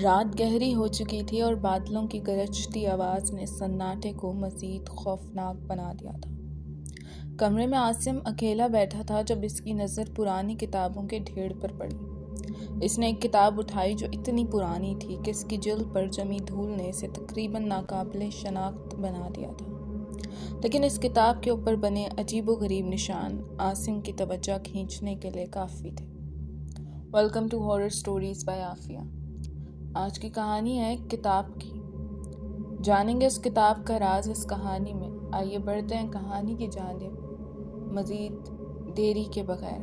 رات گہری ہو چکی تھی اور بادلوں کی گرجتی آواز نے سناٹے کو مزید خوفناک بنا دیا تھا۔ کمرے میں عاصم اکیلا بیٹھا تھا جب اس کی نظر پرانی کتابوں کے ڈھیر پر پڑی۔ اس نے ایک کتاب اٹھائی جو اتنی پرانی تھی کہ اس کی جلد پر جمی دھول نے اسے تقریباً ناقابل شناخت بنا دیا تھا، لیکن اس کتاب کے اوپر بنے عجیب و غریب نشان عاصم کی توجہ کھینچنے کے لیے کافی تھے۔ Welcome to horror stories by Aafia. آج کی کہانی ہے ایک کتاب کی۔ جانیں گے اس کتاب کا راز اس کہانی میں۔ آئیے بڑھتے ہیں کہانی کی جانب مزید دیری کے بغیر۔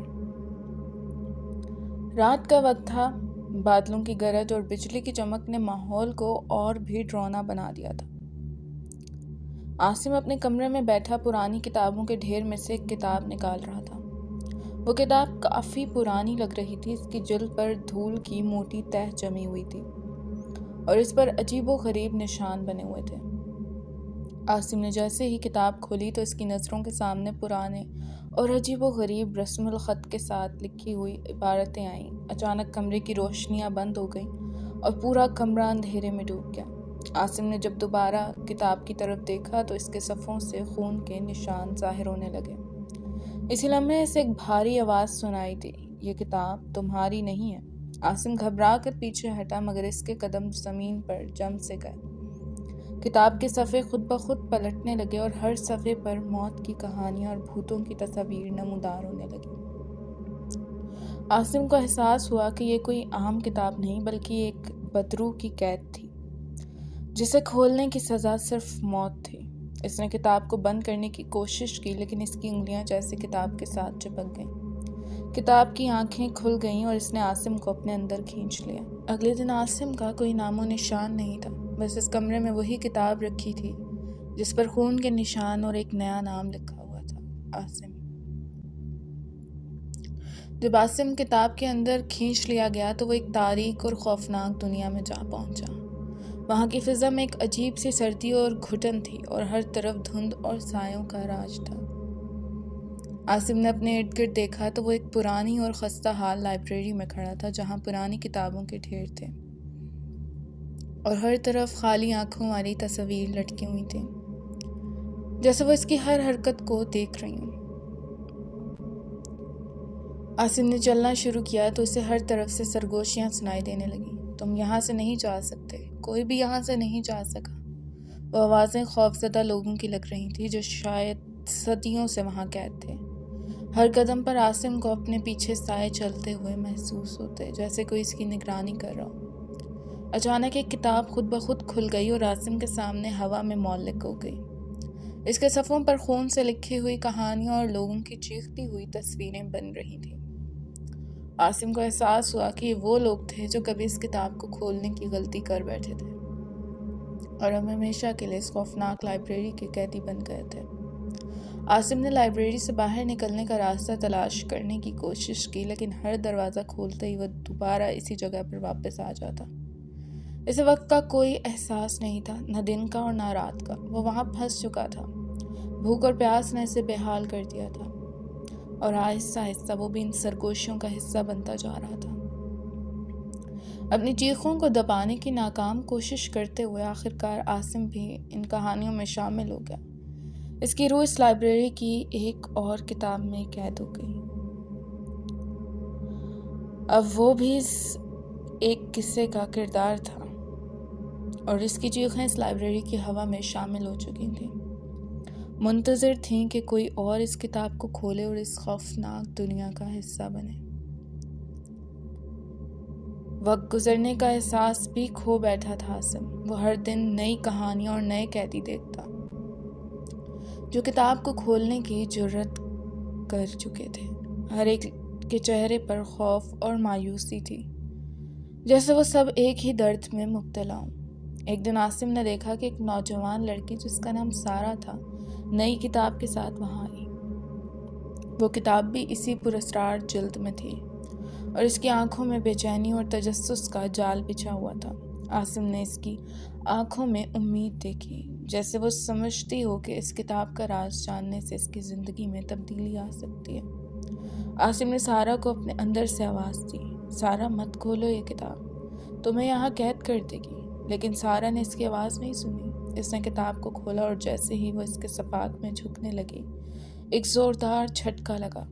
رات کا وقت تھا۔ بادلوں کی گرج اور بجلی کی چمک نے ماحول کو اور بھی ڈراؤنا بنا دیا تھا۔ عاصم اپنے کمرے میں بیٹھا پرانی کتابوں کے ڈھیر میں سے ایک کتاب نکال رہا تھا۔ وہ کتاب کافی پرانی لگ رہی تھی۔ اس کی جلد پر دھول کی موٹی تہ جمی ہوئی تھی اور اس پر عجیب و غریب نشان بنے ہوئے تھے۔ عاصم نے جیسے ہی کتاب کھولی تو اس کی نظروں کے سامنے پرانے اور عجیب و غریب رسم الخط کے ساتھ لکھی ہوئی عبارتیں آئیں۔ اچانک کمرے کی روشنیاں بند ہو گئیں اور پورا کمرہ اندھیرے میں ڈوب گیا۔ عاصم نے جب دوبارہ کتاب کی طرف دیکھا تو اس کے صفحوں سے خون کے نشان ظاہر ہونے لگے۔ اسی لمحے اسے ایک بھاری آواز سنائی دی، یہ کتاب تمہاری نہیں ہے۔ عاصم گھبرا کر پیچھے ہٹا مگر اس کے قدم زمین پر جم سے گئے۔ کتاب کے صفحے خود بخود پلٹنے لگے اور ہر صفحے پر موت کی کہانیاں اور بھوتوں کی تصاویر نمودار ہونے لگی۔ عاصم کو احساس ہوا کہ یہ کوئی عام کتاب نہیں بلکہ ایک بدروح کی قید تھی جسے کھولنے کی سزا صرف موت تھی۔ اس نے کتاب کو بند کرنے کی کوشش کی لیکن اس کی انگلیاں جیسے کتاب کے ساتھ چپک گئیں۔ کتاب کی آنکھیں کھل گئیں اور اس نے عاصم کو اپنے اندر کھینچ لیا۔ اگلے دن عاصم کا کوئی نام و نشان نہیں تھا، بس اس کمرے میں وہی کتاب رکھی تھی جس پر خون کے نشان اور ایک نیا نام لکھا ہوا تھا، عاصم۔ جب عاصم کتاب کے اندر کھینچ لیا گیا تو وہ ایک تاریک اور خوفناک دنیا میں جا پہنچا۔ وہاں کی فضا میں ایک عجیب سی سردی اور گھٹن تھی اور ہر طرف دھند اور سایوں کا راج تھا۔ عاصم نے اپنے ارد گرد دیکھا تو وہ ایک پرانی اور خستہ حال لائبریری میں کھڑا تھا جہاں پرانی کتابوں کے ڈھیر تھے اور ہر طرف خالی آنکھوں والی تصاویر لٹکی ہوئی تھیں جیسے وہ اس کی ہر حرکت کو دیکھ رہی ہوں۔ عاصم نے چلنا شروع کیا تو اسے ہر طرف سے سرگوشیاں سنائی دینے لگیں۔ تم یہاں سے نہیں جا سکتے، کوئی بھی یہاں سے نہیں جا سکا۔ وہ آوازیں خوفزدہ لوگوں کی لگ رہی تھیں جو شاید صدیوں سے وہاں قید تھے۔ ہر قدم پر عاصم کو اپنے پیچھے سائے چلتے ہوئے محسوس ہوتے جیسے کوئی اس کی نگرانی کر رہا ہو۔ اچانک ایک کتاب خود بخود کھل گئی اور عاصم کے سامنے ہوا میں معلق ہو گئی۔ اس کے صفحوں پر خون سے لکھی ہوئی کہانیاں اور لوگوں کی چیختی ہوئی تصویریں بن رہی تھیں۔ عاصم کو احساس ہوا کہ یہ وہ لوگ تھے جو کبھی اس کتاب کو کھولنے کی غلطی کر بیٹھے تھے اور اب ہمیشہ کے لیے اس خوفناک لائبریری کے قیدی بن گئے تھے۔ عاصم نے لائبریری سے باہر نکلنے کا راستہ تلاش کرنے کی کوشش کی لیکن ہر دروازہ کھولتے ہی وہ دوبارہ اسی جگہ پر واپس آ جاتا۔ اسے وقت کا کوئی احساس نہیں تھا، نہ دن کا اور نہ رات کا۔ وہ وہاں پھنس چکا تھا۔ بھوک اور پیاس نے اسے بے حال کر دیا تھا اور آہستہ آہستہ وہ بھی ان سرگوشیوں کا حصہ بنتا جا رہا تھا۔ اپنی چیخوں کو دبانے کی ناکام کوشش کرتے ہوئے آخرکار عاصم بھی ان کہانیوں میں شامل ہو گیا۔ اس کی روح اس لائبریری کی ایک اور کتاب میں قید ہو گئی۔ اب وہ بھی ایک قصے کا کردار تھا اور اس کی چیخیں اس لائبریری کی ہوا میں شامل ہو چکی تھیں، منتظر تھیں کہ کوئی اور اس کتاب کو کھولے اور اس خوفناک دنیا کا حصہ بنے۔ وقت گزرنے کا احساس بھی کھو بیٹھا تھا عاصم۔ وہ ہر دن نئی کہانیاں اور نئے قیدی دیکھتا جو کتاب کو کھولنے کی جرات کر چکے تھے۔ ہر ایک کے چہرے پر خوف اور مایوسی تھی جیسے وہ سب ایک ہی درد میں مبتلا ہوں۔ ایک دن عاصم نے دیکھا کہ ایک نوجوان لڑکی جس کا نام سارا تھا نئی کتاب کے ساتھ وہاں آئی۔ وہ کتاب بھی اسی پراسرار جلد میں تھی اور اس کی آنکھوں میں بے چینی اور تجسس کا جال بچھا ہوا تھا۔ عاصم نے اس کی آنکھوں میں امید دیکھی جیسے وہ سمجھتی ہو کہ اس کتاب کا راز جاننے سے اس کی زندگی میں تبدیلی آ سکتی ہے۔ عاصم نے سارہ کو اپنے اندر سے آواز دی، سارہ مت کھولو یہ کتاب، تمہیں یہاں قید کر دے گی۔ لیکن سارہ نے اس کی آواز نہیں سنی۔ اس نے کتاب کو کھولا اور جیسے ہی وہ اس کے صفحات میں جھکنے لگی، ایک زوردار جھٹکا لگا۔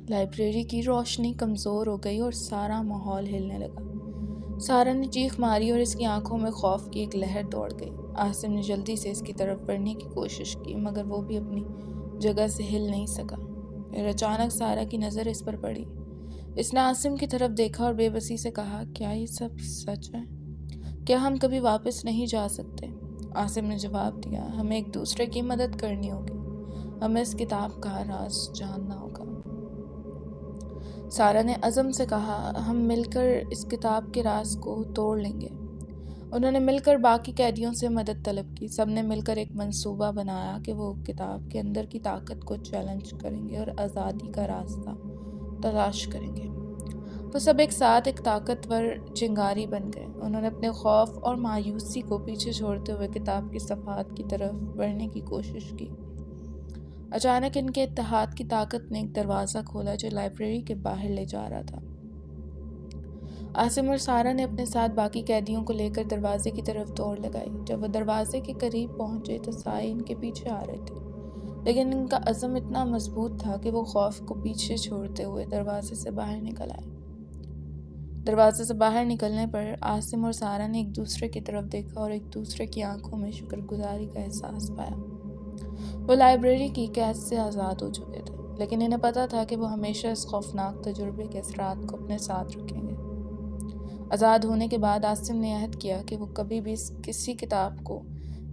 لائبریری کی روشنی کمزور ہو گئی اور سارا ماحول ہلنے لگا۔ سارہ نے چیخ ماری اور اس کی آنکھوں میں خوف کی ایک لہر دوڑ گئی۔ عاصم نے جلدی سے اس کی طرف بڑھنے کی کوشش کی مگر وہ بھی اپنی جگہ سے ہل نہیں سکا۔ پھر اچانک سارہ کی نظر اس پر پڑی۔ اس نے عاصم کی طرف دیکھا اور بے بسی سے کہا، کیا یہ سب سچ ہے؟ کیا ہم کبھی واپس نہیں جا سکتے؟ عاصم نے جواب دیا، ہمیں ایک دوسرے کی مدد کرنی ہوگی، ہمیں اس کتاب کا راز جاننا ہوگا۔ سارہ نے عزم سے کہا، ہم مل کر اس کتاب کے راز کو توڑ لیں گے۔ انہوں نے مل کر باقی قیدیوں سے مدد طلب کی۔ سب نے مل کر ایک منصوبہ بنایا کہ وہ کتاب کے اندر کی طاقت کو چیلنج کریں گے اور آزادی کا راستہ تلاش کریں گے۔ وہ سب ایک ساتھ ایک طاقتور چنگاری بن گئے۔ انہوں نے اپنے خوف اور مایوسی کو پیچھے چھوڑتے ہوئے کتاب کی صفحات کی طرف بڑھنے کی کوشش کی۔ اچانک ان کے اتحاد کی طاقت نے ایک دروازہ کھولا جو لائبریری کے باہر لے جا رہا تھا۔ عاصم اور سارہ نے اپنے ساتھ باقی قیدیوں کو لے کر دروازے کی طرف دوڑ لگائی۔ جب وہ دروازے کے قریب پہنچے تو سائے ان کے پیچھے آ رہے تھے، لیکن ان کا عزم اتنا مضبوط تھا کہ وہ خوف کو پیچھے چھوڑتے ہوئے دروازے سے باہر نکل آئے۔ دروازے سے باہر نکلنے پر عاصم اور سارہ نے ایک دوسرے کی طرف دیکھا اور ایک دوسرے کی آنکھوں میں شکر گزاری کا احساس پایا۔ وہ لائبریری کی قید سے آزاد ہو چکے تھے، لیکن انہیں پتہ تھا کہ وہ ہمیشہ اس خوفناک تجربے کے اثرات کو اپنے ساتھ رکھیں گے۔ آزاد ہونے کے بعد عاصم نے عہد کیا کہ وہ کبھی بھی کسی کتاب کو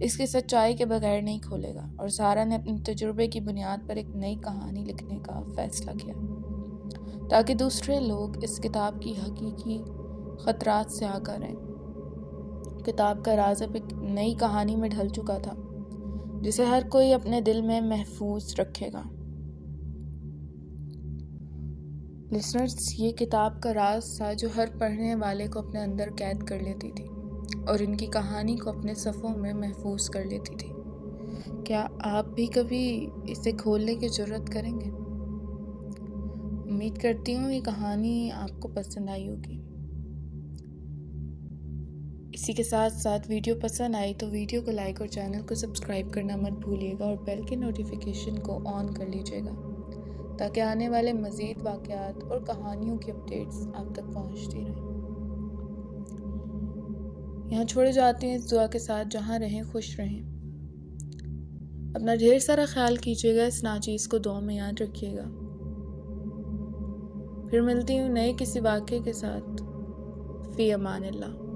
اس کی سچائی کے بغیر نہیں کھولے گا، اور سارہ نے اپنے تجربے کی بنیاد پر ایک نئی کہانی لکھنے کا فیصلہ کیا تاکہ دوسرے لوگ اس کتاب کی حقیقی خطرات سے آگاہ رہیں۔ کتاب کا راز اب ایک نئی کہانی میں ڈھل چکا تھا جسے ہر کوئی اپنے دل میں محفوظ رکھے گا۔ لسنرز، یہ کتاب کا راز تھا جو ہر پڑھنے والے کو اپنے اندر قید کر لیتی تھی اور ان کی کہانی کو اپنے صفوں میں محفوظ کر لیتی تھی۔ کیا آپ بھی کبھی اسے کھولنے کی جرات کریں گے؟ امید کرتی ہوں یہ کہانی آپ کو پسند آئی ہوگی۔ اسی کے ساتھ ساتھ ویڈیو پسند آئی تو ویڈیو کو لائک اور چینل کو سبسکرائب کرنا مت بھولیے گا اور بیل کے نوٹیفیکیشن کو آن کر لیجیے گا تاکہ آنے والے مزید واقعات اور کہانیوں کی اپڈیٹس آپ تک پہنچتی رہیں۔ یہاں چھوڑے جاتے ہیں اس دعا کے ساتھ، جہاں رہیں خوش رہیں۔ اپنا ڈھیر سارا خیال کیجیے گا، اس ناچیز کو دعا میں یاد رکھیے گا۔ پھر ملتی ہوں نئے کسی واقعے کے ساتھ۔ فی امان اللہ۔